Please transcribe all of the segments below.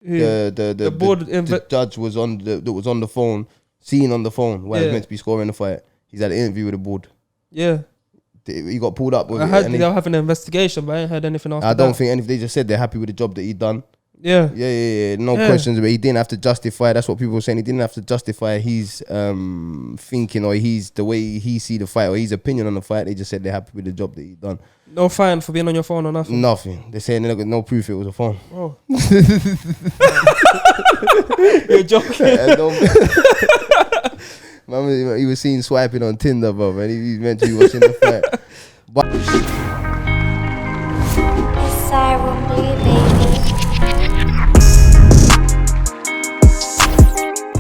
The judge was on the phone, seen on the phone while he was meant to be scoring the fight. He's had an interview with the board. Yeah. He got pulled up with I heard they were having an investigation, but I ain't heard anything after I don't think anything. They just said they're happy with the job that he done. Yeah. No questions, but he didn't have to justify. That's what people were saying. He didn't have to justify his thinking or the way he see the fight or his opinion on the fight. They just said they're happy with the job that he done. No fine for being on your phone or nothing? Nothing. They're saying they got no proof it was a phone. Bro. You're joking. He was seen swiping on Tinder, bro, and he meant to be watching the fight. But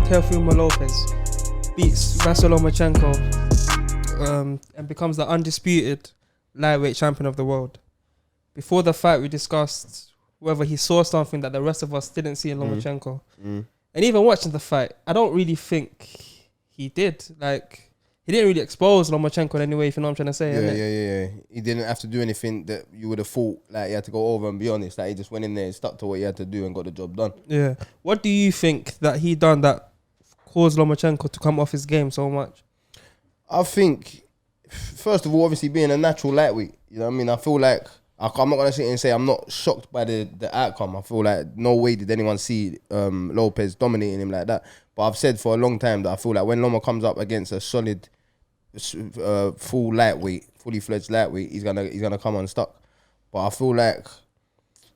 Teofimo Lopez beats Vasquez Lomachenko and becomes the undisputed lightweight champion of the world. Before the fight, we discussed whether he saw something that the rest of us didn't see in Lomachenko. And even watching the fight, I don't really think he did. Like, he didn't really expose Lomachenko in any way, if you know what I'm trying to say. Yeah. He didn't have to do anything that you would have thought like he had to go over and be honest. Like, he just went in there and stuck to what he had to do and got the job done. Yeah. What do you think that he done that caused Lomachenko to come off his game so much? I think, first of all, obviously being a natural lightweight, you know what I mean? I feel like, I'm not going to sit here and say I'm not shocked by the outcome. I feel like no way did anyone see Lopez dominating him like that. But I've said for a long time that I feel like when Loma comes up against a solid, full lightweight, fully fledged lightweight, he's gonna come unstuck. But I feel like,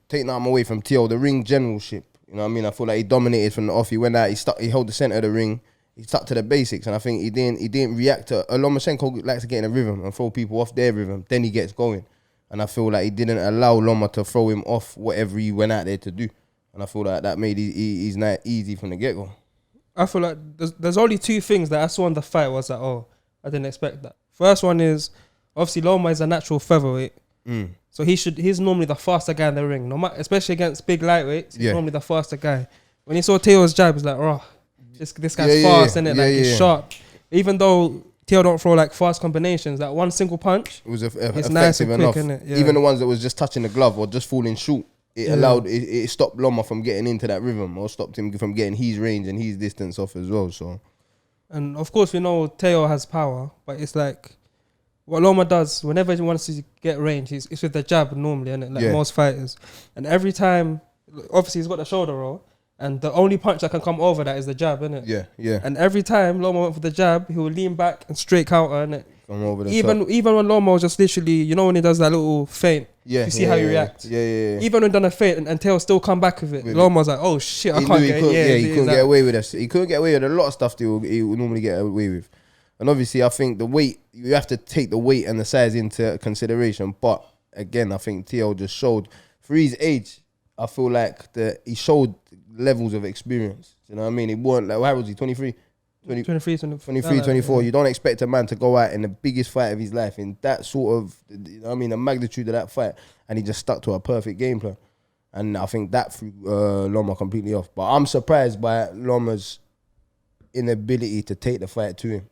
taking that away from Teo, the ring generalship, you know what I mean? I feel like he dominated from the off. He went out, he held the center of the ring. He stuck to the basics, and I think he didn't react to. Lomachenko likes to get in a rhythm and throw people off their rhythm. Then he gets going. And I feel like he didn't allow Loma to throw him off whatever he went out there to do. And I feel like that made his night easy from the get-go. I feel like there's only two things that I saw in the fight was like, I didn't expect that. First one is, obviously Loma is a natural featherweight. So he's normally the faster guy in the ring. Especially against big lightweights, he's normally the faster guy. When he saw Teo's jab, he's like, this guy's fast, isn't it? Like, he's sharp. Even though Teo don't throw like fast combinations, like one single punch, it was effective nice and enough. Quick, yeah. Even the ones that was just touching the glove or just falling short, it stopped Loma from getting into that rhythm or stopped him from getting his range and his distance off as well. So, and of course we know Teo has power, but it's like what Loma does whenever he wants to get range, it's with the jab normally, and like most fighters. And every time, obviously he's got the shoulder roll. And the only punch that can come over that is the jab, innit? Yeah. And every time Loma went for the jab, he would lean back and straight counter, innit? Come over the even when Loma was just literally, you know when he does that little feint, you see how he reacts. Yeah. Even when he done a feint and Teo still come back with it, Loma was like, oh shit, I can't get it. He couldn't get away with this. He couldn't get away with a lot of stuff that he would normally get away with. And obviously I think the weight, you have to take the weight and the size into consideration. But again, I think Teo just showed, for his age, I feel like he showed levels of experience. You know what I mean? He wasn't like, how was he, 23? 23, 24. You don't expect a man to go out in the biggest fight of his life in that sort of, you know what I mean, the magnitude of that fight, and he just stuck to a perfect game plan. And I think that threw Loma completely off. But I'm surprised by Loma's inability to take the fight to him.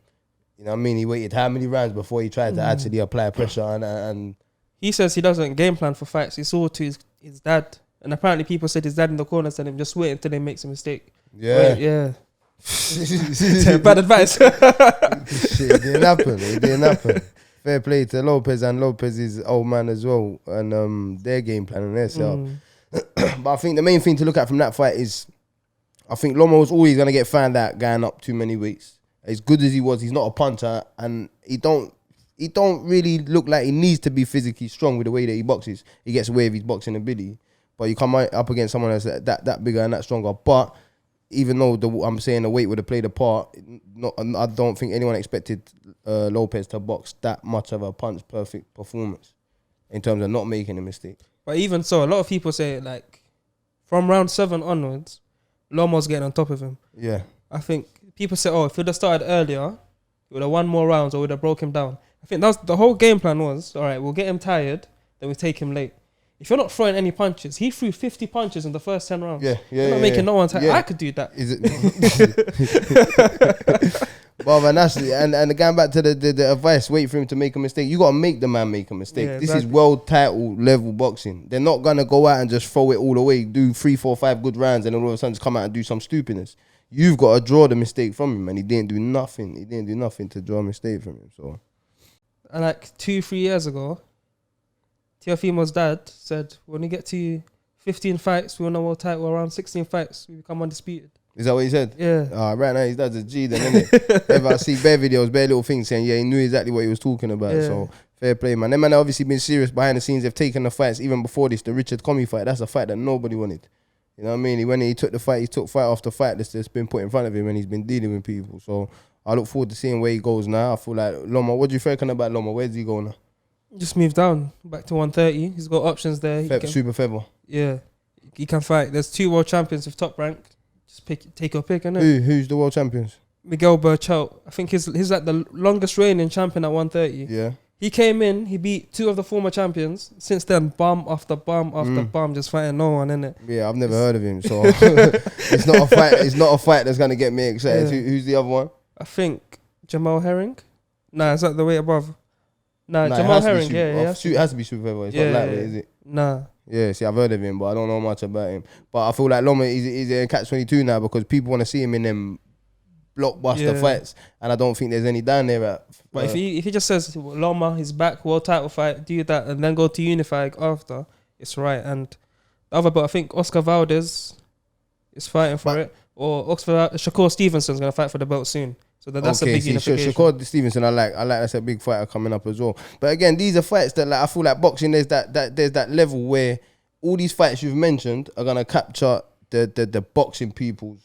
You know what I mean? He waited how many rounds before he tried to actually apply pressure and he says he doesn't game plan for fights. He saw to his dad. And apparently people said his dad in the corner said him, just wait until he makes a mistake. Yeah. Bad advice. Shit, it didn't happen. Fair play to Lopez and Lopez's old man as well. And their game plan and their setup. But I think the main thing to look at from that fight is, I think Loma was always going to get found out going up too many weights. As good as he was, he's not a puncher. And he don't really look like he needs to be physically strong with the way that he boxes. He gets away with his boxing ability. But you come up against someone that's that bigger and that stronger. But even though I'm saying the weight would have played a part, I don't think anyone expected Lopez to box that much of a punch-perfect performance in terms of not making a mistake. But even so, a lot of people say, like, from round 7 onwards, Loma's getting on top of him. Yeah. I think people say, if he'd have started earlier, he would have won more rounds or would have broke him down. I think that's the whole game plan was, all right, we'll get him tired, then we take him late. If you're not throwing any punches, he threw 50 punches in the first 10 rounds. Yeah. You're not making no one tired. I could do that. Well, man, that's and going back to the advice, wait for him to make a mistake. You gotta make the man make a mistake. Yeah, this is world title level boxing. They're not gonna go out and just throw it all away, do 3, 4, 5 good rounds, and then all of a sudden just come out and do some stupidness. You've got to draw the mistake from him, and he didn't do nothing. He didn't do nothing to draw a mistake from him. So, and like 2-3 years ago, Teofimo's dad said, when we get to 15 fights, we win a world title. Around 16 fights, we become undisputed. is that what he said? Yeah. Right now his dad's a G then, innit? Ever I see bare videos, bare little things saying, yeah, he knew exactly what he was talking about. Yeah. So fair play, man. Them man have obviously been serious behind the scenes. They've taken the fights even before this. The Richard Commey fight, that's a fight that nobody wanted. You know what I mean? He took the fight, he took fight after fight that's been put in front of him, and he's been dealing with people. So I look forward to seeing where he goes now. I feel like Loma, what do you reckon about Loma? Where's he going now? Just moved down back to 130. He's got options there. Super feather. Yeah. He can fight. There's 2 world champions with top rank. Just take your pick, innit? Who's the world champions? Miguel Berchelt. I think he's like the longest reigning champion at 130. Yeah. He came in, he beat 2 of the former champions. Since then, bum after bum after bum, just fighting no one, innit? Yeah, I've never heard of him, so it's not a fight. It's not a fight that's gonna get me excited. Yeah. Who's the other one? I think Jamal Herring. Nah, it's not the weight above. Nah, Jamal Herring. It has to be super feather. It's not lightweight, is it? Nah. Yeah, see, I've heard of him, but I don't know much about him. But I feel like Loma is in catch-22 now because people want to see him in them blockbuster fights, and I don't think there's any down there. But if he just says Loma, he's back, world title fight, do that, and then go to Unify after, it's right. And the other belt, I think Oscar Valdez is fighting for it, or Shakur Stevenson's gonna fight for the belt soon. So that's a big unification. Shakur Stevenson, I like that's a big fighter coming up as well. But again, these are fights that, like, I feel like boxing, there's that level where all these fights you've mentioned are gonna capture the boxing people's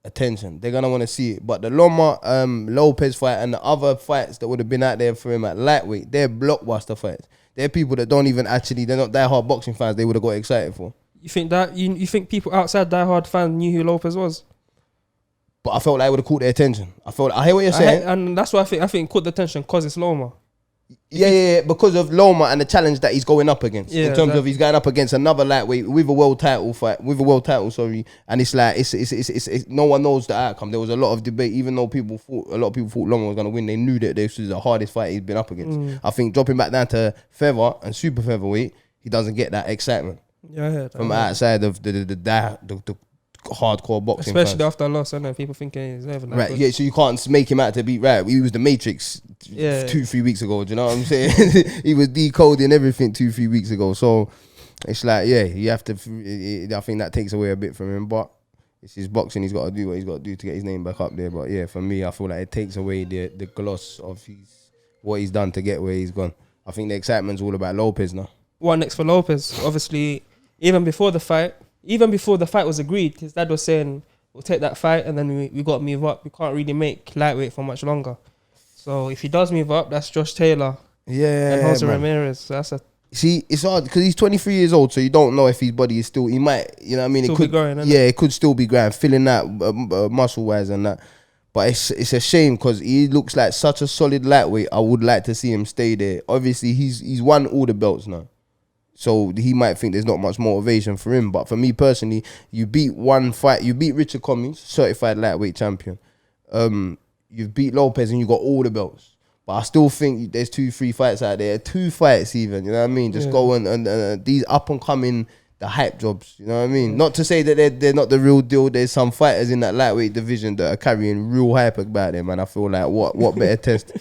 attention. They're gonna want to see it. But the Loma Lopez fight and the other fights that would have been out there for him at lightweight, they're blockbuster fights. They're people that don't even they're not diehard boxing fans. They would have got excited for. You think that you think people outside diehard fans knew who Lopez was? But I felt like it would have caught their attention. I hear what you're saying, and that's why I think it caught the attention because it's Loma. Yeah, because of Loma and the challenge that he's going up against. In terms of he's going up against another lightweight with a world title, and it's like it's no one knows the outcome. There was a lot of debate, even though a lot of people thought Loma was going to win. They knew that this was the hardest fight he's been up against. I think dropping back down to feather and super featherweight, he doesn't get that excitement from outside of the hardcore boxing, especially fans. After a loss. I know people thinking he's never right. Yeah, so you can't make him out to beat right. He was the Matrix 2-3 weeks ago. Do you know what I'm saying? He was decoding everything 2-3 weeks ago. So it's like, yeah, you have to. I think that takes away a bit from him, but it's his boxing. He's got to do what he's got to do to get his name back up there. But yeah, for me, I feel like it takes away the gloss of what he's done to get where he's gone. I think the excitement's all about Lopez now. What next for Lopez? Obviously, even before the fight was agreed, his dad was saying, we'll take that fight and then we got to move up. We can't really make lightweight for much longer. So if he does move up, that's Josh Taylor and Jose Ramirez. So that's see, it's hard because he's 23 years old, so you don't know if his body is still, he might, you know what I mean? Still it could be growing, it could still be growing, filling that muscle-wise and that. But it's a shame because he looks like such a solid lightweight. I would like to see him stay there. Obviously, he's won all the belts now. So he might think there's not much motivation for him. But for me personally, you beat one fight. You beat Richard Commey, certified lightweight champion. You've beat Lopez and you got all the belts. But I still think there's 2-3 fights out there. 2 fights even, you know what I mean? Just go and these up and coming, the hype jobs, you know what I mean? Not to say that they're not the real deal. There's some fighters in that lightweight division that are carrying real hype about them. And I feel like what better test?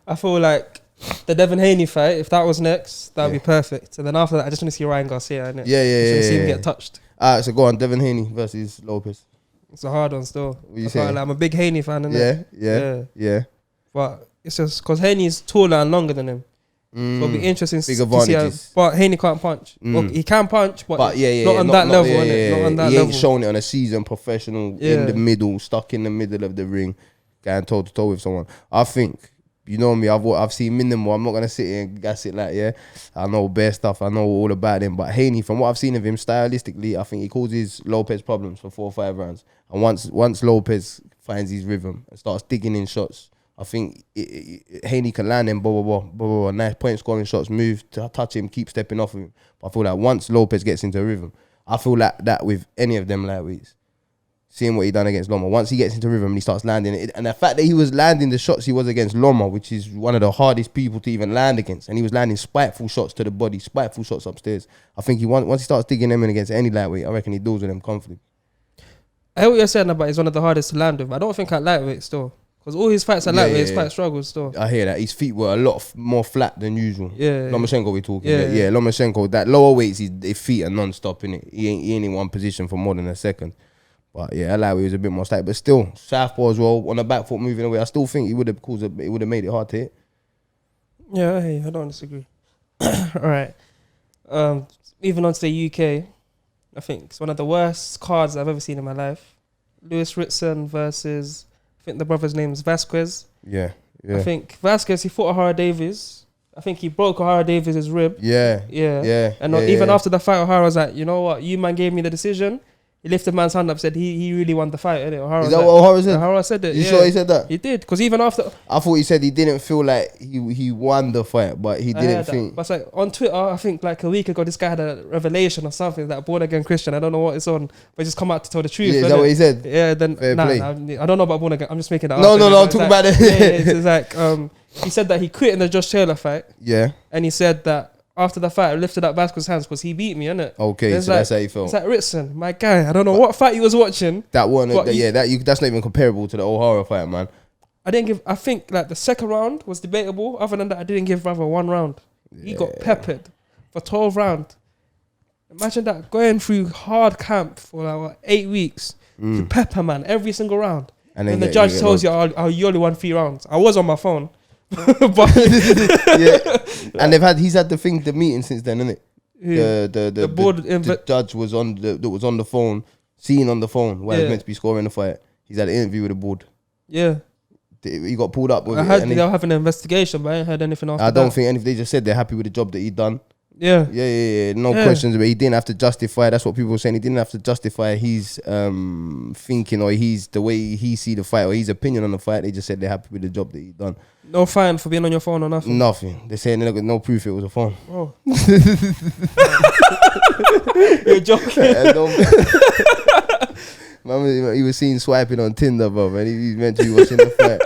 I feel like the Devin Haney fight, if that was next, that would be perfect. And then after that, I just want to see Ryan Garcia, innit? Yeah. Just want to see him get touched. Alright, so go on, Devin Haney versus Lopez. It's a hard one still. What you saying? I'm a big Haney fan, innit? Yeah. But it's just because Haney's taller and longer than him. So it'll be interesting to see how, but Haney can't punch. Well, he can punch, but not on that level, innit? Not on that he level. ain't shown it on a seasoned professional in the middle, stuck in the middle of the ring, going toe to toe with someone. I think, you know me, I've seen minimal. I'm not gonna sit here and gas it like, I know bare stuff. I know all about him. But Haney, from what I've seen of him stylistically, I think he causes Lopez problems for 4 or 5 rounds. And once Lopez finds his rhythm and starts digging in shots, I think Haney can land him, blah, nice point scoring shots, move, to touch him, keep stepping off of him. But I feel like once Lopez gets into a rhythm, I feel like that with any of them lightweights. seeing what he done against Loma. Once he gets into rhythm and he starts landing it, and the fact that he was landing the shots he was against Loma, which is one of the hardest people to even land against, and he was landing spiteful shots to the body, spiteful shots upstairs. I think once he starts digging them in against any lightweight, I reckon he deals with them comfortably. I hear what you're saying about he's one of the hardest to land with. I don't think at lightweight still. Because all his fights at lightweight is quite struggles still. I hear that. His feet were a lot more flat than usual. Yeah. Lomachenko we're talking. Yeah, Lomachenko. That lower weights, his feet are non-stop, innit? He ain't in one position for more than a second. But yeah, at lightweight was a bit more static. But still, southpaw as well, on the back foot moving away. I still think he would have made it hard to hit. Yeah, I don't disagree. All right. Moving on to the UK, I think it's one of the worst cards I've ever seen in my life. Ritson versus, I think the brother's name is Vasquez. Yeah. I think Vasquez, he fought O'Hara Davies. I think he broke O'Hara Davies' rib. Yeah. And even after the fight, O'Hara was like, you know what, you man gave me the decision. He lifted man's hand up, said he really won the fight. Innit? Is that what O'Hara said? O'Hara said it. You sure he said that? He did, because even after... I thought he said he didn't feel like he won the fight, but he didn't think... But it's like, on Twitter, I think like a week ago, this guy had a revelation or something, that born again Christian. I don't know what it's on, but just come out to tell the truth. Yeah, is that what he said? Yeah, then... I don't know about born again. I'm just making that up. No, I'm talking about it. It's like, he said that he quit in the Josh Taylor fight. Yeah. And he said that after the fight, I lifted up Vasquez's hands because he beat me, innit? Okay, so that's how he felt. It's like Ritson, my guy. I don't know what fight he was watching. That one, that's not even comparable to the O'Hara fight, man. I think like the second round was debatable. Other than that, I didn't give brother one round. Yeah. He got peppered for 12 rounds. Imagine that, going through hard camp for like 8 weeks. You pepper, man, every single round. And then the judge tells you, you only won 3 rounds. I was on my phone. But and he's had the meeting since then, isn't it? Yeah. The board the judge was on the phone, seeing on the phone where he was meant to be scoring the fight. He's had an interview with the board. Yeah. He got pulled up with I heard they were having an investigation, but I ain't heard anything after that. I don't think anything. They just said they're happy with the job that he done. Yeah. No questions, but he didn't have to justify. That's what people were saying. He didn't have to justify his thinking or the way he see the fight or his opinion on the fight. They just said they're happy with the job that he done. No fine for being on your phone or nothing. Nothing. They saying they got no proof it was a phone. Oh. You're joking. Man, he was seen swiping on Tinder, bro, and he meant to be watching the fight.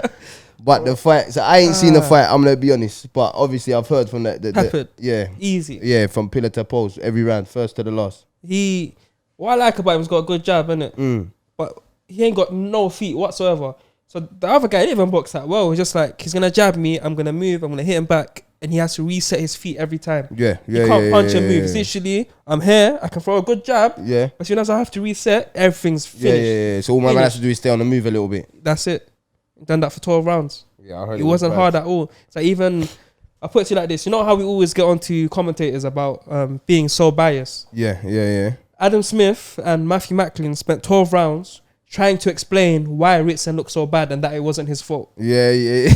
But the fight, so I ain't seen the fight, I'm gonna be honest. But obviously I've heard from that. Easy. Yeah, from pillar to post, every round, first to the last. What I like about him, he's got a good jab, innit? But he ain't got no feet whatsoever. So the other guy didn't even box that well. He's just like, he's gonna jab me, I'm gonna move, I'm gonna hit him back, and he has to reset his feet every time. He can't punch and move. It's literally, I'm here, I can throw a good jab. Yeah. But as soon as I have to reset, everything's finished. Yeah. So all my man has to do is stay on the move a little bit. That's it. Done that for 12 rounds. Yeah, I heard it wasn't hard at all. So even, I put it to you like this. You know how we always get onto commentators about being so biased? Yeah. Adam Smith and Matthew Macklin spent 12 rounds trying to explain why Ritson looked so bad and that it wasn't his fault. Yeah. This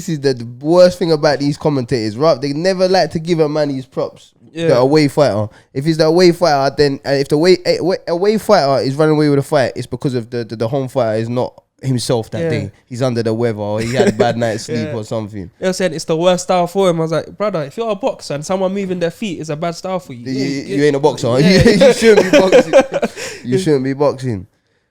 is the worst thing about these commentators, right? They never like to give a man his props. Yeah. The away fighter. If he's the away fighter, then if the away fighter is running away with a fight, it's because of the home fighter is not himself that day. He's under the weather or he had a bad night's sleep or something. They're saying it's the worst style for him. I was like, brother, if you're a boxer and someone moving their feet is a bad style for you, you ain't a boxer. You shouldn't be boxing. You shouldn't be boxing.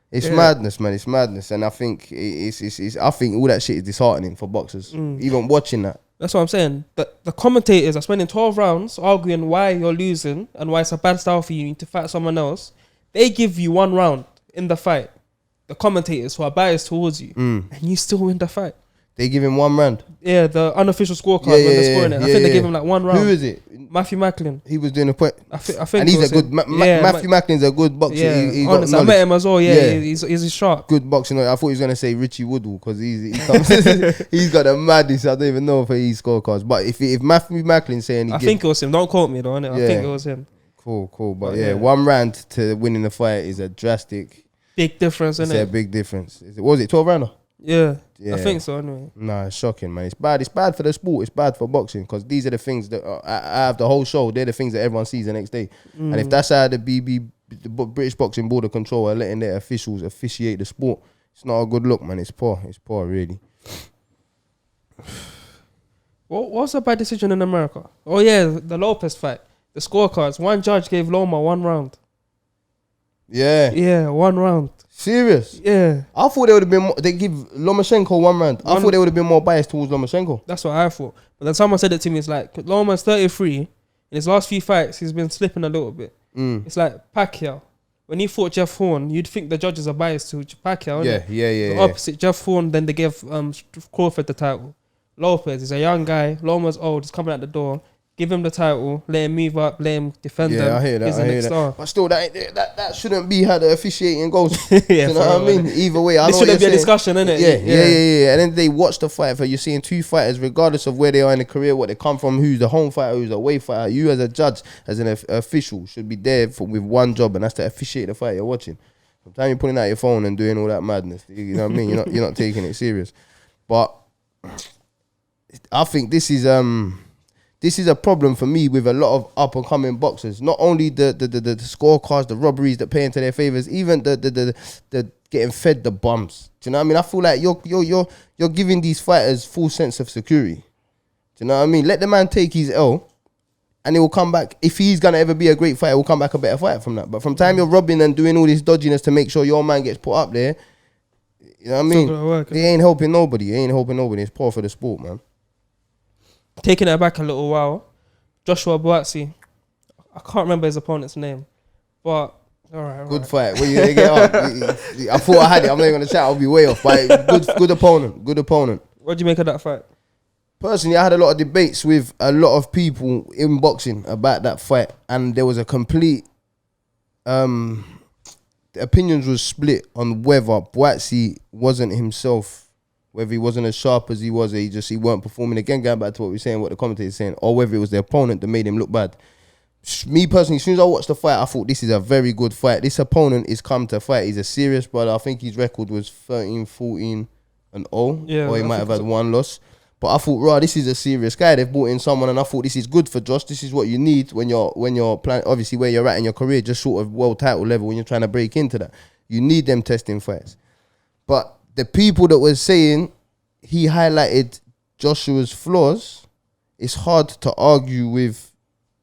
It's madness, man. It's madness, and I think I think all that shit is disheartening for boxers. Even watching that. That's what I'm saying. The commentators are spending 12 rounds arguing why you're losing and why it's a bad style for you to fight someone else. They give you 1 round in the fight. The commentators who are biased towards you, and you still win the fight. They give him 1 round. Yeah, the unofficial scorecard when they're scoring it. I think they give him like 1 round. Who is it? Matthew Macklin. He was doing a point. I think and he's a good. Matthew Macklin's a good boxer. Yeah, honestly, I met him as well. Yeah. He's sharp. Good boxing. I thought he was gonna say Richie Woodwall because he's got a madness. I don't even know if he's scorecards. But if Matthew Macklin's saying, I think it was him. Don't quote me though. I think it was him. Cool. But 1 round to winning the fight is a drastic. Big difference, isn't it? It's a big difference. Was it 12 rounder? Yeah, I think so anyway. Nah, it's shocking, man. It's bad. It's bad for the sport. It's bad for boxing because these are the things that out of the whole show, they're the things that everyone sees the next day. And if that's how the British Boxing Board of Control are letting their officials officiate the sport, it's not a good look, man. It's poor. It's poor, really. What's a bad decision in America? Oh yeah, the Lopez fight. The scorecards. 1 judge gave Loma 1 round. Yeah. Yeah, 1 round. Serious? Yeah. I thought they would have been more, they give Lomachenko 1 round. I thought they would have been more biased towards Lomachenko. That's what I thought. But then someone said it to me, it's like, Loma's 33. In his last few fights, he's been slipping a little bit. It's like Pacquiao. When he fought Jeff Horn, you'd think the judges are biased to Pacquiao. Yeah. The opposite, Jeff Horn, then they gave Crawford the title. Lopez is a young guy. Loma's old. He's coming out the door. Give him the title. Let him move up. Let him defend them. Yeah, I hear that. He's the next star. But still, that shouldn't be how the officiating goes. Yeah, you know what I mean? Either way, I this know what shouldn't be you're a discussion, innit? Yeah. And then they watch the fight. For you're seeing 2 fighters, regardless of where they are in the career, what they come from, who's the home fighter, who's the away fighter. You as a judge, as an official, should be there with one job, and that's to officiate the fight you're watching. Sometimes you're pulling out your phone and doing all that madness. You know what I mean? You're not taking it serious. But I think this is a problem for me with a lot of up and coming boxers. Not only the scorecards, the robberies that pay into their favors, even the getting fed the bums. Do you know what I mean? I feel like you're giving these fighters full sense of security. Do you know what I mean? Let the man take his L, and he will come back. If he's gonna ever be a great fighter, he'll come back a better fighter from that. But from time you're robbing and doing all this dodginess to make sure your man gets put up there, you know what I mean? They ain't helping nobody. It's poor for the sport, man. Taking it back a little while, Joshua Buatsi. I can't remember his opponent's name, but all good fight. Where you gonna get up? I thought I had it. I'm not even gonna chat. I'll be way off. But good opponent. Good opponent. What do you make of that fight? Personally, I had a lot of debates with a lot of people in boxing about that fight, and there was a complete the opinions was split on whether Buatsi wasn't himself. Whether he wasn't as sharp as he was, he weren't performing. Again, going back to what we were saying, what the commentator's saying, or whether it was the opponent that made him look bad. Me personally, as soon as I watched the fight, I thought this is a very good fight. This opponent is come to fight. He's a serious brother. I think his record was 13-14-0, or he might have had 1 loss. But I thought, right, this is a serious guy. They've brought in someone, and I thought this is good for Josh. This is what you need when you're playing. Obviously, where you're at in your career, just sort of world title level, when you're trying to break into that, you need them testing fights. But the people that were saying he highlighted Joshua's flaws, it's hard to argue with.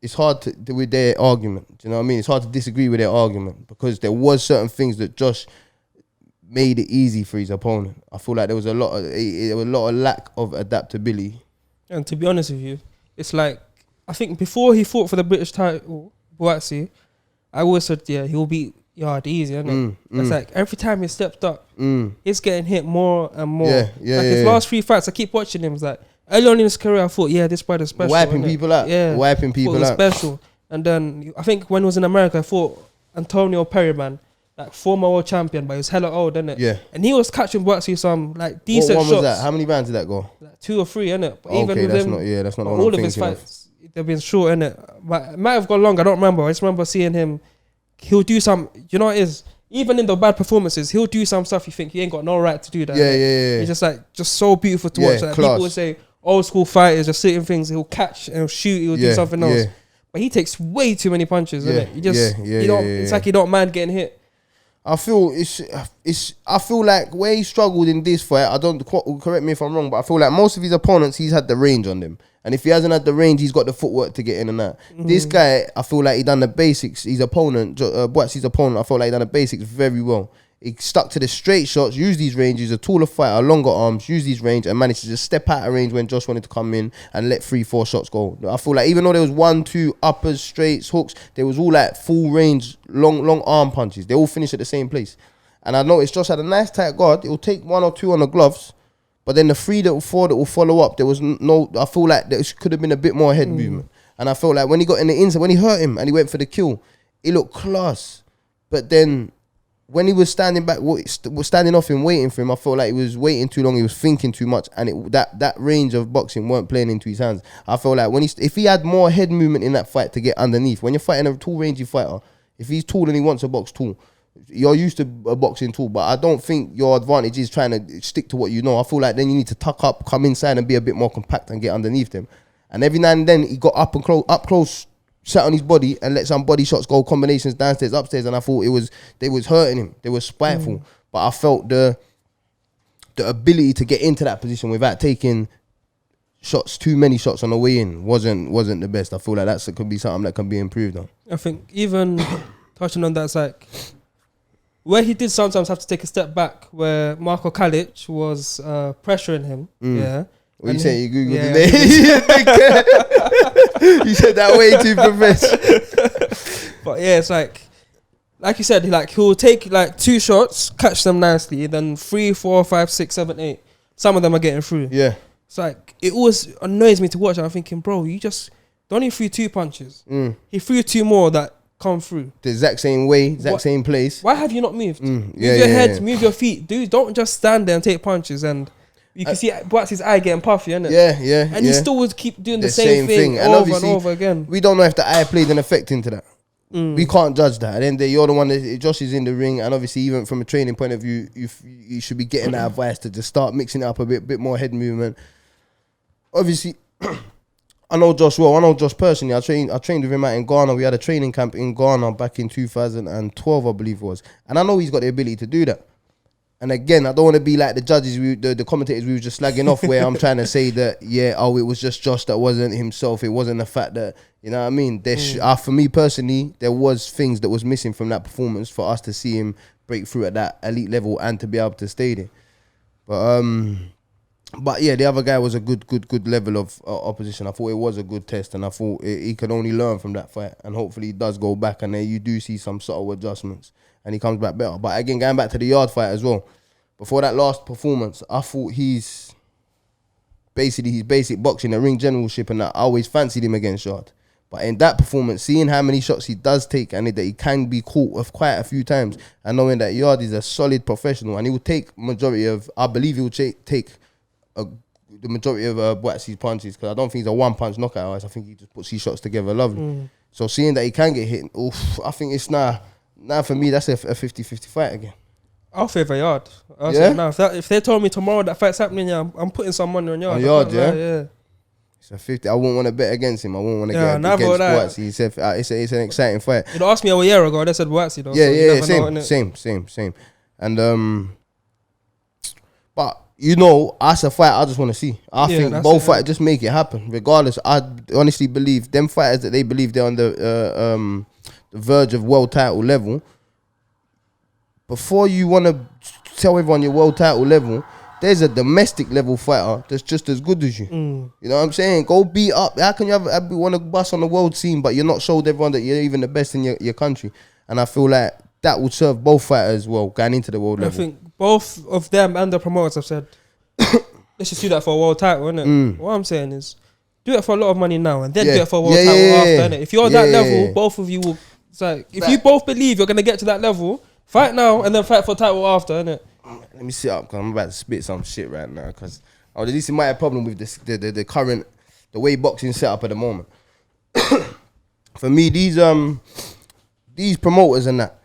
It's hard to with their argument. Do you know what I mean? It's hard to disagree with their argument because there was certain things that Josh made it easy for his opponent. I feel like there was a lot of lack of adaptability. And to be honest with you, it's like I think before he fought for the British title, Buatsi, I always said, yeah, he'll beat Yarde easy, isn't it? It's like every time he stepped up, he's getting hit more and more. His last 3 fights, I keep watching him. It's like early on in his career, I thought, yeah, this brother's special. Wiping people out. Yeah. Wiping people out. Special. And then I think when he was in America, I fought Antonio Perryman, like former world champion, but he was hella old, innit? Yeah. And he was catching Buatsi some like decent shots. What was that? How many rounds did that go? Like 2 or 3, innit? But even with that's not all of his fights, they've been short, innit? But it might have gone long. I don't remember. I just remember seeing him. He'll do some. You know what it is? Even in the bad performances, he'll do some stuff you think he ain't got no right to do that. Yeah. He's just so beautiful to watch. Like people would say old school fighters, just certain things he'll catch and he'll shoot, he'll do something else. But he takes way too many punches, innit? It's like he don't mind getting hit. I feel I feel like where he struggled in this fight, correct me if I'm wrong, but I feel like most of his opponents, he's had the range on them. And if he hasn't had the range, he's got the footwork to get in and out. This guy, I feel like he done the basics. His opponent, Buatsi's opponent, I feel like he done the basics very well. He stuck to the straight shots, used these ranges, a taller fighter, longer arms, used these range and managed to just step out of range when Josh wanted to come in and let 3-4 shots go. I feel like even though there was 1-2 uppers, straights, hooks, there was all like full range, long arm punches. They all finished at the same place. And I noticed Josh had a nice tight guard. It will take 1 or 2 on the gloves. But then the 3 that will 4 that will follow up, there was no. I feel like there could have been a bit more head movement. And I felt like when he got in the inside, when he hurt him and he went for the kill, it looked class. But then when he was standing back, standing off him, waiting for him, I felt like he was waiting too long. He was thinking too much, and that range of boxing weren't playing into his hands. I felt like if he had more head movement in that fight to get underneath, when you're fighting a tall, rangy fighter, if he's tall and he wants to box tall, you're used to a boxing tool, but I don't think your advantage is trying to stick to what you know. I feel like then you need to tuck up, come inside and be a bit more compact and get underneath them. And every now and then he got up close, sat on his body and let some body shots go, combinations downstairs, upstairs, and I thought they was hurting him. They were spiteful. But I felt the ability to get into that position without taking shots, too many shots on the way in wasn't the best. I feel like that could be something that can be improved on. I think even touching on that, it's like where he did sometimes have to take a step back, where Marco Kalic was pressuring him. Yeah. What you say? You Googled yeah. the name. You said that way too professional. But yeah, it's like you said, he'll take like 2 shots, catch them nicely, then 3, 4, 5, 6, 7, 8. Some of them are getting through. Yeah. It's like, it always annoys me to watch. I'm thinking, bro, you just only threw 2 punches. He threw 2 more that come through. The exact same way, exact same place. Why have you not moved? Move your head, move your feet. Dude, don't just stand there and take punches. And you can see Buatsi's eye getting puffy, innit? Yeah. And he still would keep doing the same thing over and over again. We don't know if the eye played an effect into that. We can't judge that. And then you're the one that Josh is in the ring, and obviously even from a training point of view, you should be getting that advice to just start mixing it up a bit more head movement. Obviously, I know Josh well. I know Josh personally. I trained with him out in Ghana. We had a training camp in Ghana back in 2012, I believe it was. And I know he's got the ability to do that. And again, I don't want to be like the judges, the commentators we were just slagging off, where I'm trying to say that, it was just Josh that wasn't himself. It wasn't the fact that, you know what I mean? For me personally, there was things that was missing from that performance for us to see him break through at that elite level and to be able to stay there. But yeah, the other guy was a good level of opposition. I thought it was a good test, and I thought he could only learn from that fight, and hopefully he does go back, and then you do see some subtle adjustments, and he comes back better. But again, going back to the Yarde fight as well, before that last performance, I thought his basic boxing, the ring generalship, and that, I always fancied him against Yarde. But in that performance, seeing how many shots he does take, and that he can be caught of quite a few times, and knowing that Yarde is a solid professional, and he will take majority of, I believe he will take the majority of Buatsi's punches, because I don't think he's a one-punch knockout artist. I think he just puts his shots together lovely. So seeing that he can get hit, I think it's now for me, that's a 50-50 fight again. I'll favour Yarde. If they told me tomorrow that fight's happening, I'm putting some money on Yarde. On Yarde, yeah? It's a 50. I wouldn't want to bet against him. I wouldn't want to get against Buatsi. It's an exciting fight. You'd asked me a year ago, they said Buatsi though. Same. And but as a fight, I just want to see. I think both fights, just make it happen. Regardless, I honestly believe them fighters that they believe they're on the verge of world title level. Before you want to tell everyone you're world title level, there's a domestic level fighter that's just as good as you. You know what I'm saying? Go beat up. How can you want to bust on the world scene, but you're not showed everyone that you're even the best in your country? And I feel like that would serve both fighters well going into the world level. I think both of them and the promoters have said, let's just do that for a world title, innit? What I'm saying is, do it for a lot of money now and then do it for a world title after, innit? If you're on that level, both of you will. It's like, if you both believe you're going to get to that level, fight now and then fight for title after, innit? Let me sit up, because I'm about to spit some shit right now, because at least it might have a problem with the current, the way boxing set up at the moment. For me, these promoters and that,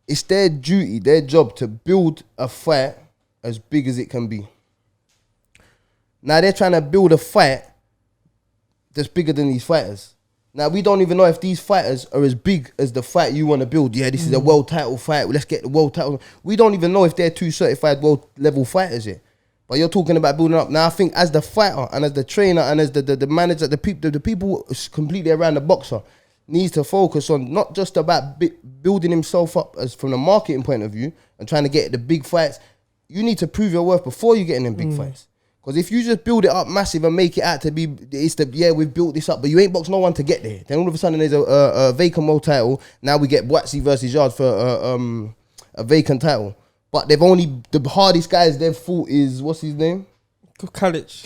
it's their duty, their job to build a fight as big as it can be. Now they're trying to build a fight that's bigger than these fighters. Now we don't even know if these fighters are as big as the fight you want to build. Yeah, this is a world title fight. Let's get the world title. We don't even know if they're 2 certified world level fighters yet. But you're talking about building up. Now I think as the fighter and as the trainer and as the manager, the people completely around the boxer needs to focus on not just about building himself up as from the marketing point of view and trying to get the big fights. You need to prove your worth before you get in them big fights. Because if you just build it up massive and make it out to be, we've built this up, but you ain't boxed no one to get there. Then all of a sudden there's a vacant world title. Now we get Buatsi versus Yarde for a vacant title. But the hardest guys they've fought is, what's his name? Kalic.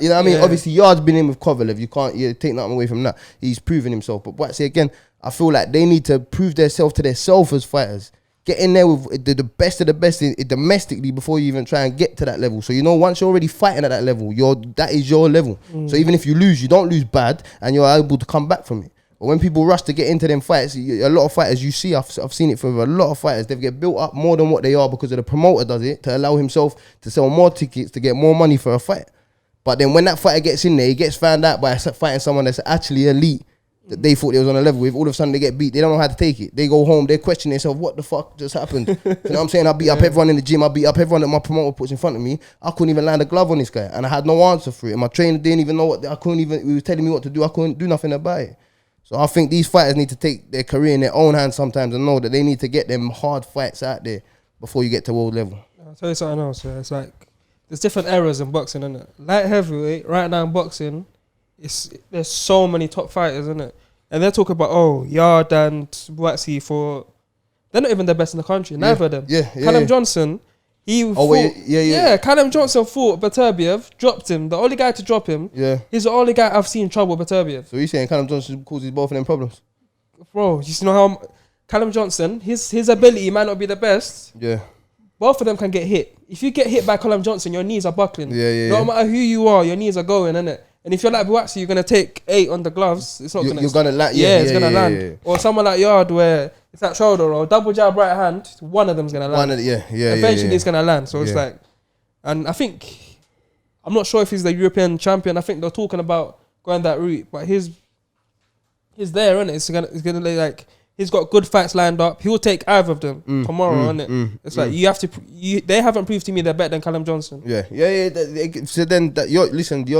You know what I mean? Obviously Yarde's been in with Kovalev. You can't take nothing away from that. He's proven himself. But Buatsi, again, I feel like they need to prove themselves to themselves as fighters. Get in there with the best of the best domestically before you even try and get to that level. So once you're already fighting at that level, that is your level. So even if you lose, you don't lose bad, and you're able to come back from it. But when people rush to get into them fights, a lot of fighters, you see, I've seen it for a lot of fighters, they get built up more than what they are because of the promoter does it to allow himself to sell more tickets to get more money for a fight. But then when that fighter gets in there, he gets found out by fighting someone that's actually elite, that they thought they was on a level with. All of a sudden they get beat. They don't know how to take it. They go home. They question themselves. What the fuck just happened? You know what I'm saying? I beat up everyone in the gym. I beat up everyone that my promoter puts in front of me. I couldn't even land a glove on this guy, and I had no answer for it. And my trainer didn't even know what. He was telling me what to do. I couldn't do nothing about it. So I think these fighters need to take their career in their own hands sometimes and know that they need to get them hard fights out there before you get to world level. I'll tell you something else. Yeah. It's like there's different eras in boxing, isn't it? Light heavyweight right now in boxing, there's so many top fighters, isn't it? And they're talking about Yarde and Buatsi they're not even the best in the country. Neither of them. Callum Johnson. Callum Johnson fought Beterbiev, dropped him. The only guy to drop him. Yeah. He's the only guy I've seen trouble Beterbiev. So you're saying Callum Johnson causes both of them problems? Bro, you know how Callum Johnson, his ability might not be the best. Yeah. Both of them can get hit. If you get hit by Callum Johnson, your knees are buckling. No matter who you are, your knees are going, innit? And if you're like Buatsi, you're gonna take 8 on the gloves. It's not you're gonna land. It's gonna land. Yeah. Or someone like Yarde where it's that shoulder or double jab right hand. One of them's gonna land. Eventually, it's gonna land. So it's like, and I think I'm not sure if he's the European champion. I think they're talking about going that route, but he's there, innit? It's gonna like. He's got good fights lined up. He'll take either of them tomorrow, innit? It's like you have to. They haven't proved to me they're better than Callum Johnson. So then, you're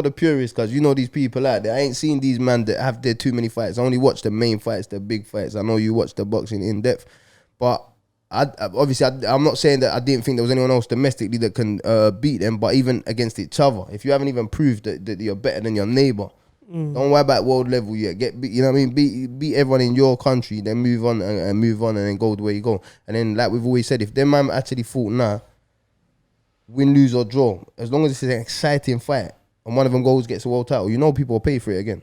the purist because you know these people out there. I ain't seen these men that have their too many fights. I only watch the main fights, the big fights. I know you watch the boxing in depth, but I'm not saying that I didn't think there was anyone else domestically that can beat them. But even against each other, if you haven't even proved that you're better than your neighbor. Don't worry about world level yet. You know what I mean? Beat everyone in your country, then move on and move on and then go the way you go. And then, like we've always said, if them man actually fought now, win, lose or draw, as long as it's an exciting fight and one of them gets a world title, you know people will pay for it again.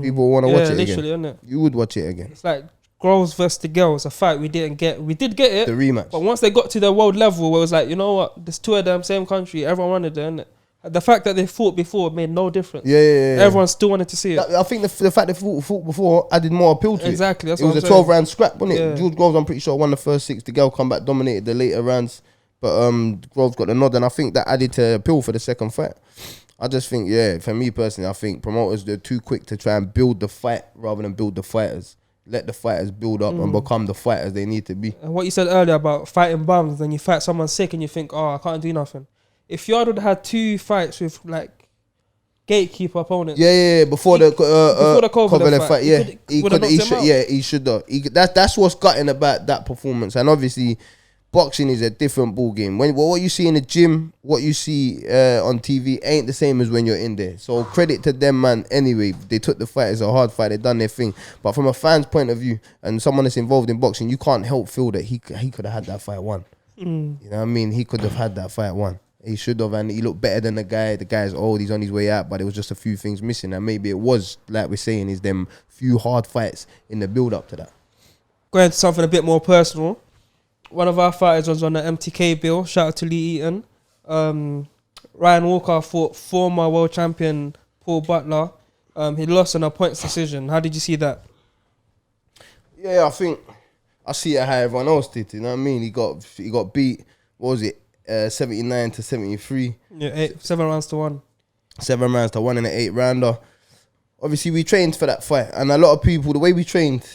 People want to watch it again. Innit? You would watch it again. It's like Groves versus the girls, a fight we didn't get. We did get it, the rematch. But once they got to the world level, where it was like, you know what, there's 2 of them, same country, everyone wanted it, innit? The fact that they fought before made no difference. Everyone still wanted to see it. I think the fact they fought before added more appeal to it. Exactly. That's it was a 12-round scrap, wasn't it? George Groves, I'm pretty sure, won the first 6. The girl come back, dominated the later rounds. But Groves got the nod, and I think that added to appeal for the second fight. I just think, for me personally, I think promoters, they're too quick to try and build the fight rather than build the fighters. Let the fighters build up and become the fighters they need to be. And what you said earlier about fighting bums, then you fight someone sick and you think, I can't do nothing. If Yarde would have had 2 fights with like gatekeeper opponents, before the Kovalev fight, he should have. That's what's gutting about that performance. And obviously, boxing is a different ball game. What you see in the gym, what you see on TV, ain't the same as when you're in there. So credit to them, man. Anyway, they took the fight as a hard fight. They done their thing. But from a fan's point of view, and someone that's involved in boxing, you can't help feel that he could have had that fight won. You know what I mean? He could have had that fight won. He should have, and he looked better than the guy. The guy's old, he's on his way out, but there was just a few things missing. And maybe it was, like we're saying, is them few hard fights in the build-up to that. Going to something a bit more personal. One of our fighters was on the MTK bill. Shout out to Lee Eaton. Ryan Walker fought former world champion Paul Butler. He lost on a points decision. How did you see that? Yeah, I think I see it how everyone else did. You know what I mean? He got beat. What was it? 79 to 73. 7 rounds to 1. 7 rounds to 1 in an 8-rounder. Obviously, we trained for that fight, and a lot of people, the way we trained,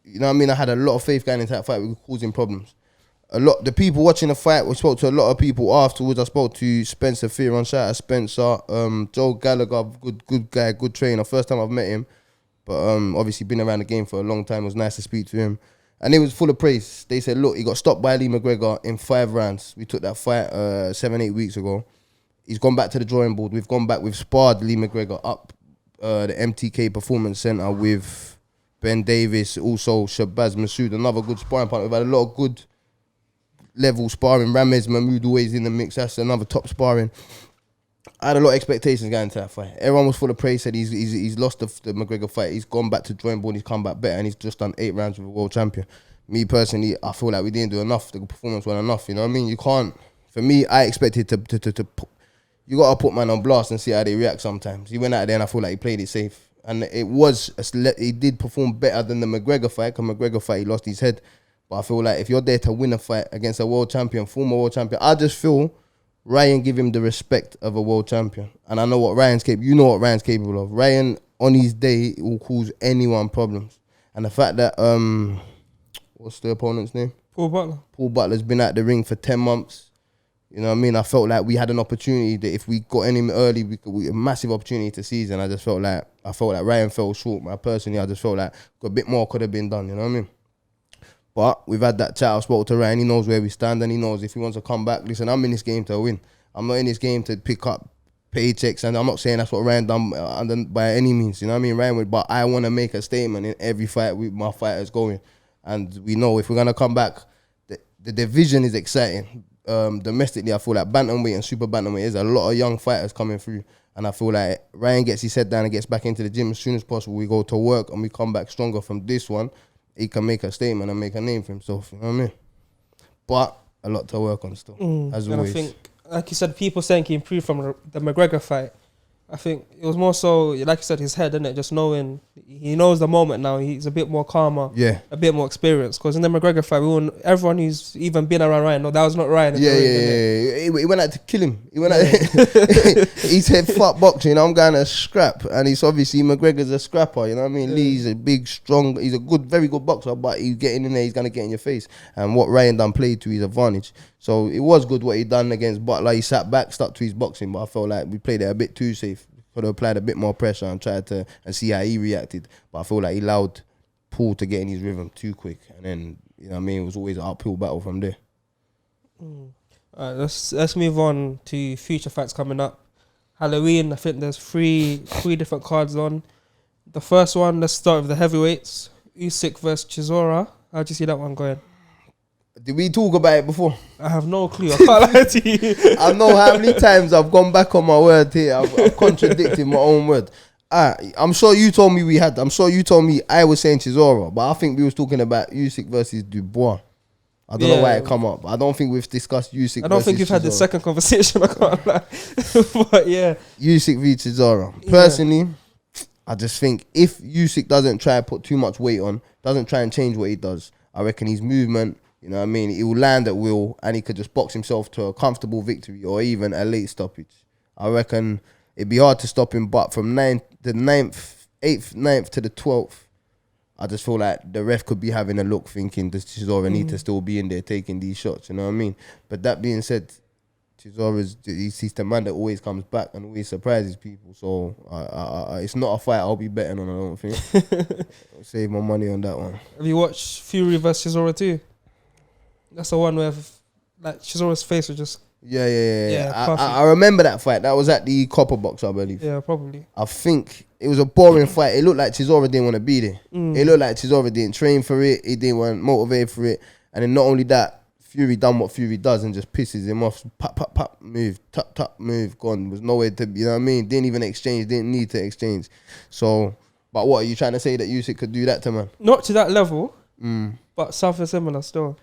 you know what I mean? I had a lot of faith going into that fight. We were causing problems. The people watching the fight, we spoke to a lot of people afterwards. I spoke to Spencer Fearon, shout out Spencer, Joe Gallagher, good guy, good trainer. First time I've met him, but obviously been around the game for a long time. It was nice to speak to him. And it was full of praise. They said, look, he got stopped by Lee McGregor in 5 rounds. We took that fight 7-8 weeks ago. He's gone back to the drawing board. We've sparred Lee McGregor up the MTK Performance Center with Ben Davis, also Shabazz Massoud, another good sparring partner. We've had a lot of good level sparring. Ramez Mahmoud always in the mix. That's another top sparring. I had a lot of expectations going into that fight. Everyone was full of praise, said he's lost the McGregor fight. He's gone back to drawing board, he's come back better, and he's just done 8 rounds with a world champion. Me personally, I feel like we didn't do enough. The performance wasn't enough, you know what I mean? You can't, for me, I expected to you got to put man on blast and see how they react sometimes. He went out there and I feel like he played it safe. And he did perform better than the McGregor fight, because McGregor fight, he lost his head. But I feel like if you're there to win a fight against a world champion, former world champion, I just feel Ryan give him the respect of a world champion. And I know what Ryan's capable. You know what Ryan's capable of. Ryan, on his day, will cause anyone problems. And the fact that, what's the opponent's name? Paul Butler. Paul Butler's been at the ring for 10 months. You know what I mean? I felt like we had an opportunity that if we got in him early, we a massive opportunity to seize. And I felt like Ryan fell short. I just felt like a bit more could have been done. You know what I mean? But we've had that chat. I spoke to Ryan. He knows where we stand, and he knows if he wants to come back. Listen, I'm in this game to win. I'm not in this game to pick up paychecks, and I'm not saying that's what Ryan done by any means. You know what I mean? Ryan would, but I want to make a statement in every fight with my fighters going, and we know if we're gonna come back, the division is exciting. Domestically, I feel like bantamweight and super bantamweight is a lot of young fighters coming through, and I feel like Ryan gets his head down and gets back into the gym as soon as possible. We go to work and we come back stronger from this one. He can make a statement and make a name for himself. You know what I mean? But a lot to work on still, as always. I think, like you said, people saying he improved from the McGregor fight. I think it was more so, like you said, his head, innit? Just knowing, he knows the moment now. He's a bit more calmer, a bit more experienced. Because in the McGregor fight, everyone who's even been around Ryan, no, that was not Ryan. He went out to kill him. He went out. He said, "Fuck boxing, I'm going to scrap." And he's obviously, McGregor's a scrapper. You know what I mean? Lee's a big, strong. He's a good, very good boxer, but he's getting in there. He's gonna get in your face. And what Ryan done played to his advantage. So it was good what he done against Butler. He sat back, stuck to his boxing, but I felt like we played it a bit too safe. Could have applied a bit more pressure and tried to see how he reacted. But I feel like he allowed Paul to get in his rhythm too quick, and then you know what I mean, it was always an uphill battle from there. Alright, let's move on to future fights coming up. Halloween, I think there's three different cards on. The first one, let's start with the heavyweights. Usyk versus Chisora. How'd you see that one going? Did we talk about it before? I have no clue. I can't lie to you. I know how many times I've gone back on my word here. I've contradicted my own word. I'm sure you told me I'm sure you told me I was saying Chisora, but I think we was talking about Usyk versus Dubois. I don't know why it come up. I don't think we've discussed Usyk. I don't think you've had the second conversation. I can't lie. But yeah, Usyk v Chisora. Personally, I just think if Usyk doesn't try to put too much weight on, doesn't try and change what he does, I reckon his movement, you know what I mean, he will land at will and he could just box himself to a comfortable victory or even a late stoppage. I reckon it'd be hard to stop him, but from the 8th, 9th to the 12th, I just feel like the ref could be having a look thinking, does Chisora need to still be in there taking these shots, you know what I mean? But that being said, he's the man that always comes back and always surprises people. So it's not a fight I'll be betting on, I don't think. I'll save my money on that one. Have you watched Fury versus Chisora too? That's the one where like Chisora's face was just... Yeah. I remember that fight. That was at the Copper Box, I believe. Yeah, probably. I think it was a boring fight. It looked like Chisora didn't want to be there. It looked like Chisora didn't train for it. He didn't want motivated for it. And then not only that, Fury done what Fury does and just pisses him off. Pop, pop, pop, move, tap, tap, move, gone. Was nowhere to, you know what I mean? Didn't even exchange, didn't need to exchange. So, but what, are you trying to say that Usyk could do that to man? Not to that level, but something similar still.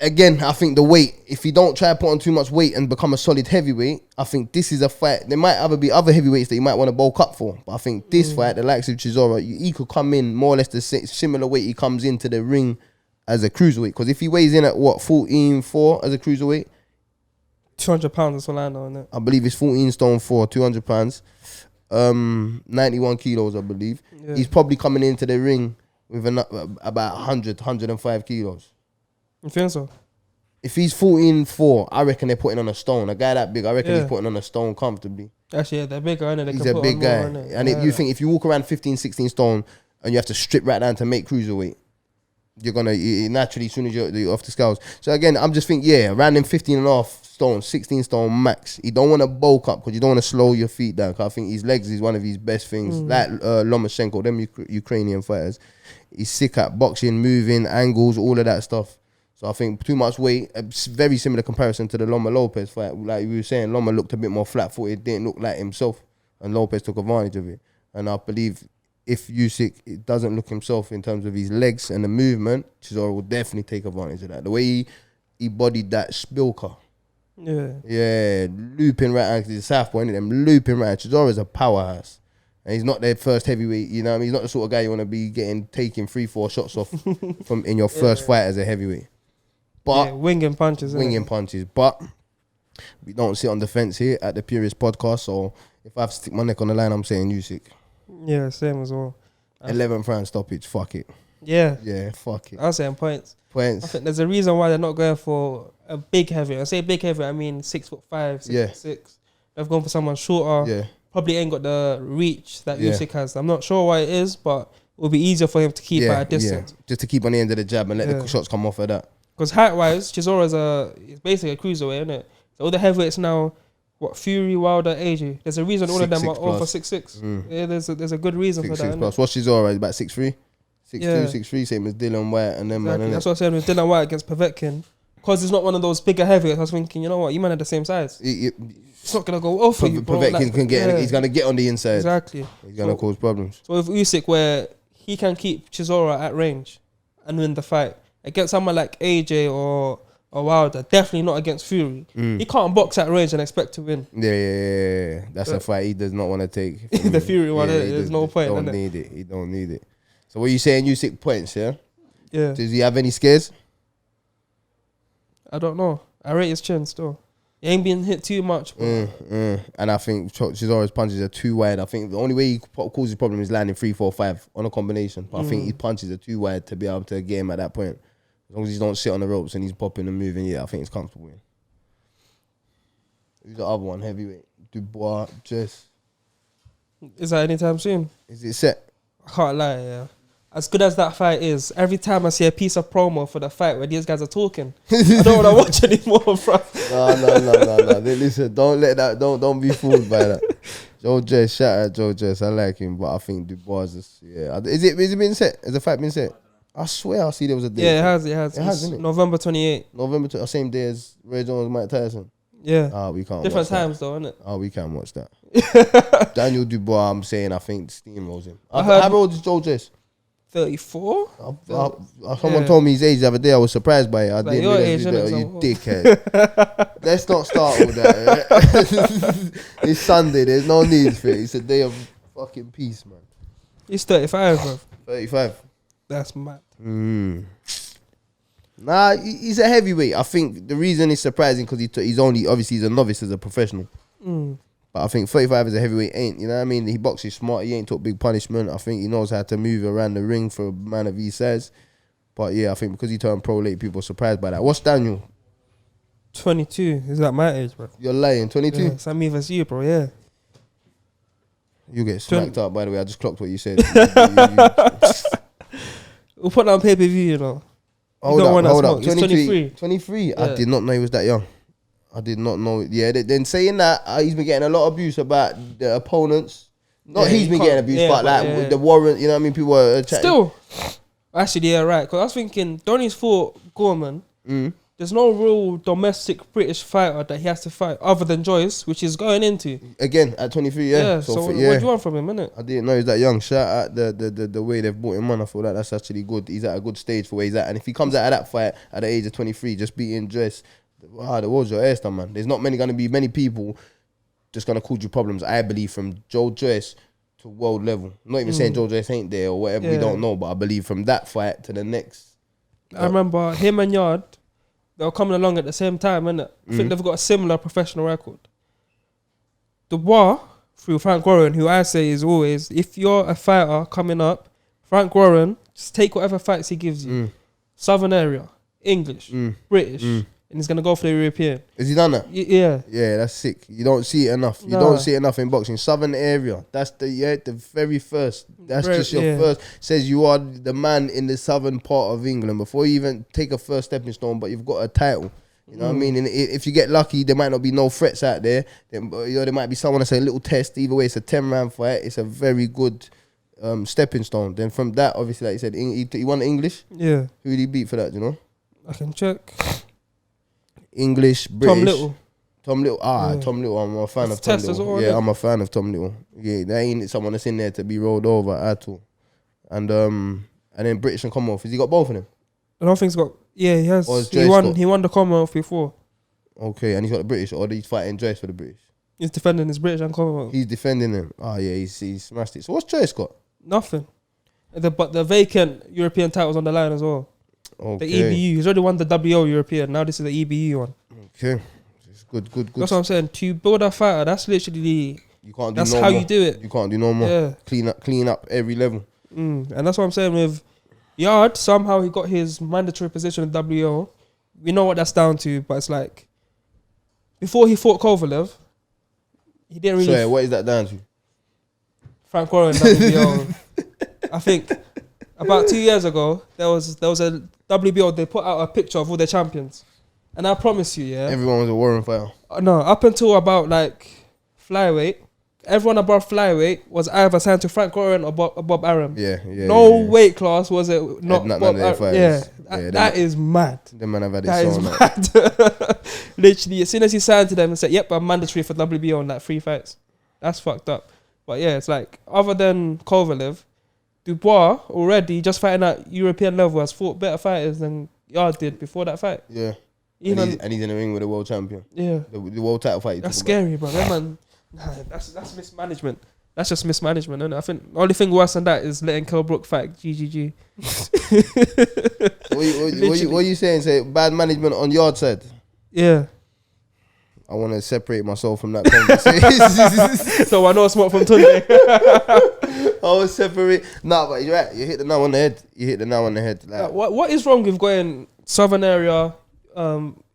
Again, I think the weight, if you don't try to put on too much weight and become a solid heavyweight, I think this is a fight. There might be other heavyweights that you might want to bulk up for. But I think this fight, the likes of Chisora, he could come in more or less the similar weight he comes into the ring as a cruiserweight. Because if he weighs in at what, 14.4 as a cruiserweight? 200 pounds, that's all I know, innit? I believe it's 14 stone 4, 200 pounds. 91 kilos, I believe. Yeah. He's probably coming into the ring with about 100, 105 kilos. You think so? If he's 14.4, I reckon they're putting on a stone. A guy that big, I reckon he's putting on a stone comfortably. Actually, yeah, they're bigger, innit? He's a big guy. And you think if you walk around 15, 16 stone and you have to strip right down to make cruiserweight, you're going to naturally, as soon as you're off the scales. So again, I'm just thinking, around them 15.5 stone, 16 stone max. You don't want to bulk up because you don't want to slow your feet down. Cause I think his legs is one of his best things. Like Lomachenko, them Ukrainian fighters. He's sick at boxing, moving, angles, all of that stuff. So I think too much weight, a very similar comparison to the Loma Lopez fight. Like we were saying, Loma looked a bit more flat-footed, didn't look like himself, and Lopez took advantage of it. And I believe if Usyk doesn't look himself in terms of his legs and the movement, Chisora will definitely take advantage of that. The way he bodied that Spilker. Yeah, looping right hand, because he's a southpaw, innit? Them looping right hand. Chisora's a powerhouse. And he's not their first heavyweight, you know what I mean? He's not the sort of guy you want to be taking 3-4 shots off from in your first fight as a heavyweight. But winging punches. But we don't sit on the fence here at the Purist Podcast. So if I have to stick my neck on the line, I'm saying Usyk. Yeah, same as well. 11th round stoppage. Fuck it. Yeah, fuck it. I was saying points. I think there's a reason why they're not going for a big heavyweight. I say big heavyweight, I mean 6'5", 6'6". They've gone for someone shorter. Yeah. Probably ain't got the reach that Yeah. Usyk has. I'm not sure why it is, but it will be easier for him to keep at a distance. Yeah. Just to keep on the end of the jab and let the shots come off of that. Because height-wise, Chisora is basically a cruiserweight, isn't it? So all the heavyweights now, Fury, Wilder, AJ. There's a reason all of them are over 6'6". Yeah, there's a good reason for that. 6'6 plus. What's Chisora? About 6'3", 6'2", 6'3", same as Dylan White and them man. That's what I said with Dylan White against Povetkin. Because he's not one of those bigger heavyweights. I was thinking, you know what, you man are the same size. It's not gonna go off for you, bro. Povetkin can get. He's gonna get on the inside. Exactly. He's gonna cause problems. So with Usyk, where he can keep Chisora at range and win the fight against someone like AJ or Wilder, definitely not against Fury. He can't box at range and expect to win. Yeah. That's a fight he does not want to take. The Fury one, there's no point. He don't need it. So what are you saying? Usyk points, yeah? Yeah. Does he have any scares? I don't know. I rate his chin still. He ain't been hit too much. And I think Chisora's punches are too wide. I think the only way he causes problem is landing 3, 4, 5 on a combination. But I think his punches are too wide to be able to get him at that point. As long as he don't sit on the ropes and he's popping and moving, I think it's comfortable. Who's the other one? Heavyweight. Dubois, Joyce. Is that anytime soon? Is it set? I can't lie, yeah. As good as that fight is, every time I see a piece of promo for the fight where these guys are talking, I don't want to watch anymore, bro. No. Listen, don't be fooled by that. Joe Joyce, shout out Joe Joyce. I like him, but I think Dubois is, Is it been set? Has the fight been set? I swear I see there was a date. Yeah, it has. It has, isn't it? November 28th. November, same day as Ray Jones, Mike Tyson. Yeah. We can't. Different times though, isn't it? We can watch that. Daniel Dubois, I'm saying, I think steamrolls him. How old is Joe Joyce? 34. Someone told me his age the other day. I was surprised by it. I didn't your realize age, you dickhead. Let's not start with that. It's Sunday. There's no need for it. It's a day of fucking peace, man. He's 35, bro. 35. That's mad. Nah, he's a heavyweight. I think the reason it's surprising because he's only, obviously he's a novice as a professional. But I think 35 as a heavyweight ain't, you know what I mean? He boxes smart. He ain't took big punishment. I think he knows how to move around the ring for a man of his size. But yeah, I think because he turned pro late, people are surprised by that. What's Daniel? 22. Is that my age, bro? You're lying. 22? Yeah, it's me versus you, bro, yeah. You get smacked up, by the way. I just clocked what you said. We'll put that on pay-per-view, you know. Hold up. 23. 23? Yeah. I did not know he was that young. I did not know. Yeah, then saying that, he's been getting a lot of abuse about the opponents. Not he's been getting abused, but like the warrant, you know what I mean? People are chatting. Still, actually, yeah, right. Because I was thinking, Donnie's fought Gorman. There's no real domestic British fighter that he has to fight other than Joyce, which he's going into. Again, at 23, yeah. Yeah, so what do you want from him, innit? I didn't know he's that young. Shout out the way they've brought him on. I feel like that's actually good. He's at a good stage for where he's at. And if he comes out of that fight at the age of 23, just beating Joyce, the world's your ass, man. There's not going to be many people just going to cause you problems, I believe, from Joe Joyce to world level. I'm not even saying Joe Joyce ain't there or whatever, we don't know, but I believe from that fight to the next. I remember him and Yarde, they were coming along at the same time, innit? I think they've got a similar professional record. Dubois, through Frank Warren, who I say is always, if you're a fighter coming up, Frank Warren, just take whatever fights he gives you. Southern area, English, British, and he's going to go for the European. Has he done that? Yeah. Yeah, that's sick. You don't see it enough. You don't see it enough in boxing. Southern area, that's the very first. That's just your first. Says you are the man in the southern part of England before you even take a first stepping stone, but you've got a title. You know what I mean? And if you get lucky, there might not be no threats out there. Then, there might be someone that's a little test. Either way, it's a 10-round fight. It's a very good stepping stone. Then from that, obviously, like you said, he won the English. Yeah. Who did he beat for that, you know? I can check. English, British. Tom Little. Tom Little. I'm a fan of Tom Little. Well, yeah, I'm a fan of Tom Little. Yeah, there ain't someone that's in there to be rolled over at all. And then British and Commonwealth. Has he got both of them? I don't think he's got. Yeah, he has. He won the Commonwealth before. Okay, and he's got the British, or he's fighting Joyce for the British. He's defending his British and Commonwealth. He's defending them. Oh yeah, he's smashed it. So what's Joyce got? Nothing. But the vacant European title's on the line as well. Okay. The EBU. He's already won the WBO European. Now this is the EBU one. Okay. It's good. That's what I'm saying. To build a fighter, that's literally. You can't do that's no how more. you do it. You can't do no more. Yeah. Clean up every level. And that's what I'm saying with Yarde. Somehow he got his mandatory position in WBO. we know what that's down to, but it's like before he fought Kovalev, he didn't really. Sorry, what is that down to? Frank Warren, WBO. I think about 2 years ago there was a WBO. They put out a picture of all the champions, and I promise you, everyone was a Warren fighter. No, up until about like flyweight, everyone above flyweight was either signed to Frank Warren or Bob Arum. No weight class was it not Bob Arum. That is mad. The man have had that is mad. Literally, as soon as he signed to them and said, "Yep, I'm mandatory for WBO on like 3 fights," that's fucked up. But yeah, it's like other than Kovalev, Dubois already just fighting at European level has fought better fighters than Yarde did before that fight. Yeah, and he's in the ring with a world champion. Yeah, the world title fight. That's scary, bro. That man, that's mismanagement. That's just mismanagement, isn't it? I think the only thing worse than that is letting Kell Brook fight GGG. What are you saying? Say bad management on Yarde side? Yeah. I want to separate myself from that conversation. So I know smoke from Tunde. I will separate. Nah, but you're right. You hit the nail on the head. Like, what is wrong with going Southern area,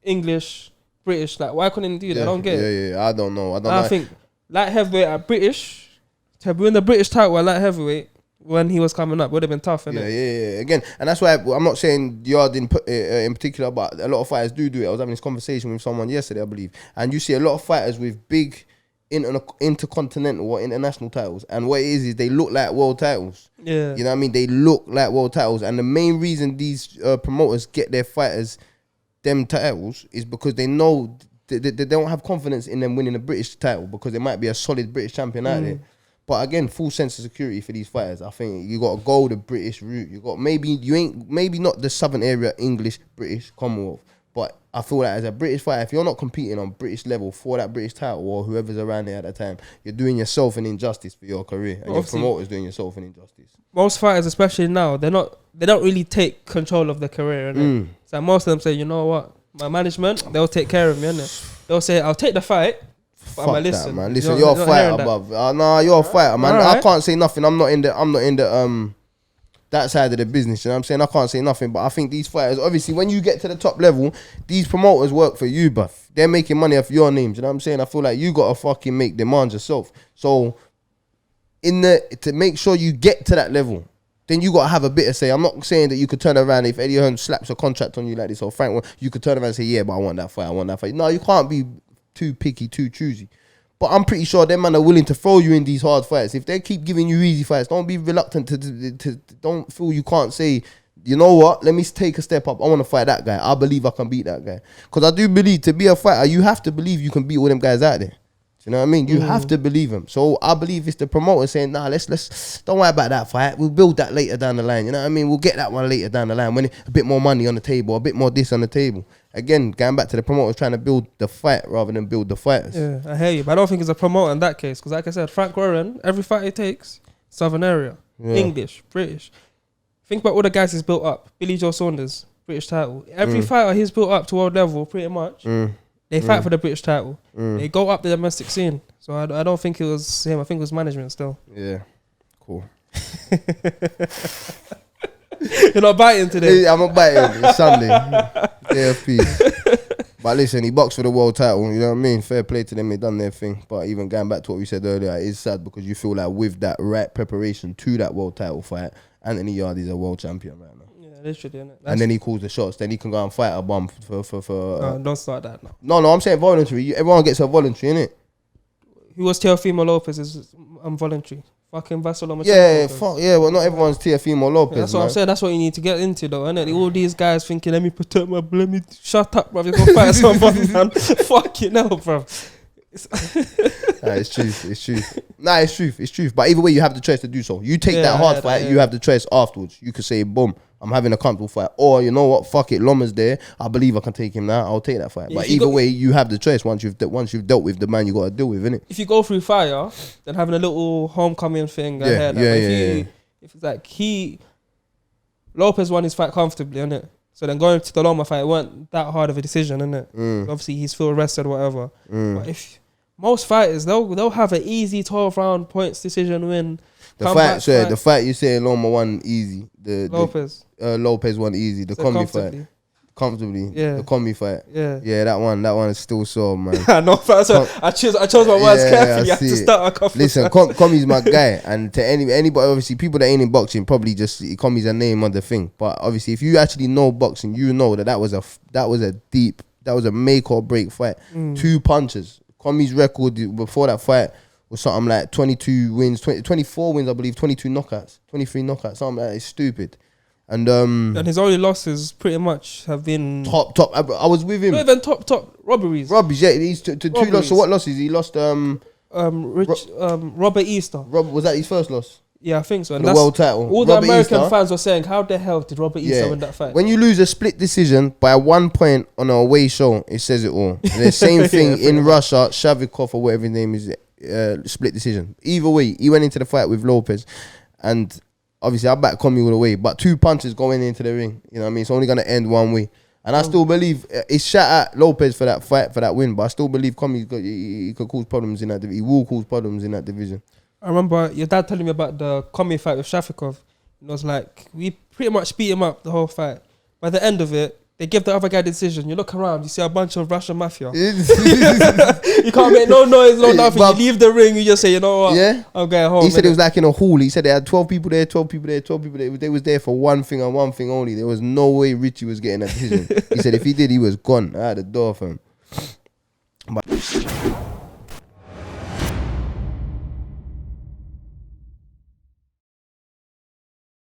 English, British? Like, why couldn't he do that? I don't get it. Yeah. I don't know. I think light heavyweight at British, to win the British title at light heavyweight when he was coming up would have been tough, innit? Yeah. Again, and that's why I'm not saying Yarde in particular, but a lot of fighters do it. I was having this conversation with someone yesterday, I believe, and you see a lot of fighters with big intercontinental or international titles, and what it is they look like world titles. Yeah, you know what I mean? They look like world titles, and the main reason these promoters get their fighters them titles is because they know they don't have confidence in them winning a British title because there might be a solid British champion out there. But again, full sense of security for these fighters. I think you got to go the British route. You got maybe not the Southern area English, British, Commonwealth. But I feel like as a British fighter, if you're not competing on British level for that British title or whoever's around there at that time, you're doing yourself an injustice for your career, and your promoter's doing yourself an injustice. Most fighters, especially now, they don't really take control of their career. So most of them say, you know what, my management, they'll take care of me. Innit? They'll say, I'll take the fight. But fuck that, man. Listen, you're a fighter, bruv. Nah, you're a fighter, man. Right. I can't say nothing. I'm not in the that side of the business. You know what I'm saying? I can't say nothing. But I think these fighters, obviously, when you get to the top level, these promoters work for you, bruv. They're making money off your names. You know what I'm saying? I feel like you gotta fucking make demands yourself. So to make sure you get to that level, then you gotta have a bit of say. I'm not saying that you could turn around if Eddie Hearn slaps a contract on you like this or Frank, you could turn around and say, yeah, but I want that fight. No, you can't be too picky, too choosy. But I'm pretty sure them man are willing to throw you in these hard fights. If they keep giving you easy fights, don't be reluctant to don't feel you can't say, you know what, let me take a step up. I want to fight that guy. I believe I can beat that guy. Because I do believe to be a fighter, you have to believe you can beat all them guys out there. Do you know what I mean? You have to believe them. So I believe it's the promoter saying, nah, let's don't worry about that fight. We'll build that later down the line. You know what I mean? We'll get that one later down the line when a bit more money on the table, a bit more this on the table. Again, going back to the promoters trying to build the fight rather than build the fighters. Yeah, I hear you, but I don't think it's a promoter in that case. Because like I said, Frank Warren, every fight he takes, Southern area, English, British. Think about all the guys he's built up. Billy Joe Saunders, British title. Every fighter he's built up to world level, pretty much. They fight for the British title. They go up the domestic scene. So I don't think it was him. I think it was management still. Yeah, cool. You're not biting today. I'm not biting. It's Sunday. AFP. But listen, he boxed for the world title. You know what I mean? Fair play to them. They done their thing. But even going back to what we said earlier, it is sad because you feel like with that right preparation to that world title fight, Anthony Yarde is a world champion right now. Yeah, literally, innit? And then he calls the shots. Then he can go and fight a bum for no, don't start that now. No, I'm saying voluntary. Everyone gets a voluntary, innit? Who was Teofimo Lopez is voluntary. Fucking Vasquez. Yeah, fuck yeah. Well, not everyone's Teofimo Lopez. Yeah, that's what I'm saying. That's what you need to get into, though, innit? All these guys thinking, let me protect my, let me shut up, bro. You go fight someone, man. Fuck you, know, bro. Nah, it's truth. Nah, it's truth. But either way, you have the choice to do so. You take that hard fight, you have the choice afterwards. You could say, boom, I'm having a comfortable fight. Or, you know what, fuck it, Loma's there. I believe I can take him now. I'll take that fight. But either way, you have the choice once you've dealt with the man you got to deal with, innit? If you go through fire, then having a little homecoming thing ahead. If it's like Lopez won his fight comfortably, innit? So then going to the Loma fight, it weren't that hard of a decision, innit? Obviously, he's still rested, whatever. But if most fighters, they'll have an easy 12-round points decision win. The fight you say Loma won easy. Lopez won easy. The Commey fight. comfortably. Yeah. The Commey fight. Yeah. That one is still sore, man. I know. I chose my words carefully. I had to see start a couple. Listen, Commey's my guy, and to anybody, obviously, people that ain't in boxing probably just Commey's a name on the thing. But obviously, if you actually know boxing, you know that was a make or break fight. 2 punches. Commey's record before that fight was something like 22 wins, 24 wins, I believe, 22 knockouts, 23 knockouts, something like that. It's stupid. And his only losses pretty much have been top. I was with him. Not even top robberies. Yeah. He's to 2 losses. So what losses? He lost Robert Easter. Was that his first loss? Yeah, I think so. And the world title. All the American fans were saying, how the hell did Robert Easter win that fight? When you lose a split decision by 1 point on an away show, it says it all. And the same thing in Russia, Shavikov or whatever his name is, split decision. Either way, he went into the fight with Lopez, and obviously I back Commey all the way, but 2 punches going into the ring. You know what I mean? It's only going to end one way. And I still believe it's shot at Lopez for that fight, for that win, but I still believe Commey he could cause problems in that division. He will cause problems in that division. I remember your dad telling me about the Commey fight with Shafikov. It was like, we pretty much beat him up the whole fight. By the end of it, they give the other guy the decision. You look around, you see a bunch of Russian mafia. You can't make no noise, no nothing. You leave the ring, you just say, you know what? Yeah. I'm going home. He said it was like in a hall. He said they had 12 people there, 12 people there, 12 people there. They was there for one thing and one thing only. There was no way Richie was getting that decision. He said if he did, he was gone. I had the door for him. But